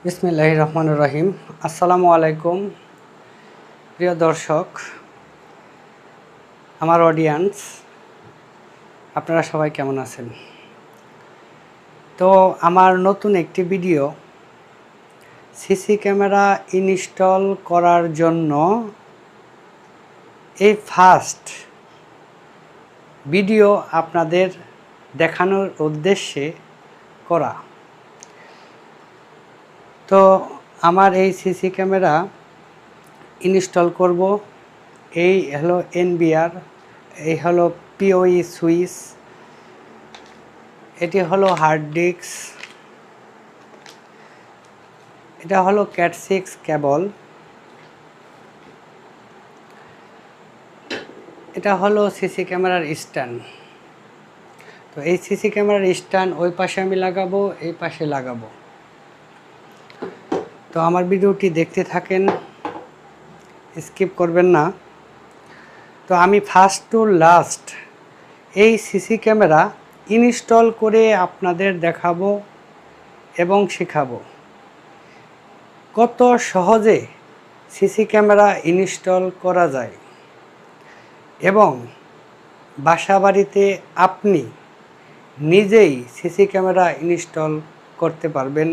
বিসমিল্লাহির রহমানির রহিম। আসসালামু আলাইকুম প্রিয় দর্শক, আমার অডিয়েন্স, আপনারা সবাই কেমন আছেন? তো আমার নতুন একটি ভিডিও সিসি ক্যামেরা ইনস্টল করার জন্য এই ফার্স্ট ভিডিও আপনাদের দেখানোর উদ্দেশ্যে করা। তো আমার এই সিসি ক্যামেরা ইনস্টল করব। এই হলো এনবিআর, এই হলো পিওই সুইচ, এটি হলো হার্ড ডিস্ক, এটা হলো ক্যাট 6 কেবল, এটা হলো সিসি ক্যামেরার স্ট্যান্ড। তো এই সিসি ক্যামেরার স্ট্যান্ড ওই পাশে আমি লাগাবো, এই পাশে লাগাবো। তো আমার ভিডিওটি দেখতে থাকেন, স্কিপ করবেন না। তো আমি ফার্স্ট টু লাস্ট এই সিসি ক্যামেরা ইনস্টল করে আপনাদের দেখাবো এবং শেখাবো কত সহজে সিসি ক্যামেরা ইনস্টল করা যায় এবং বাসাবাড়িতে আপনি নিজেই সিসি ক্যামেরা ইনস্টল করতে পারবেন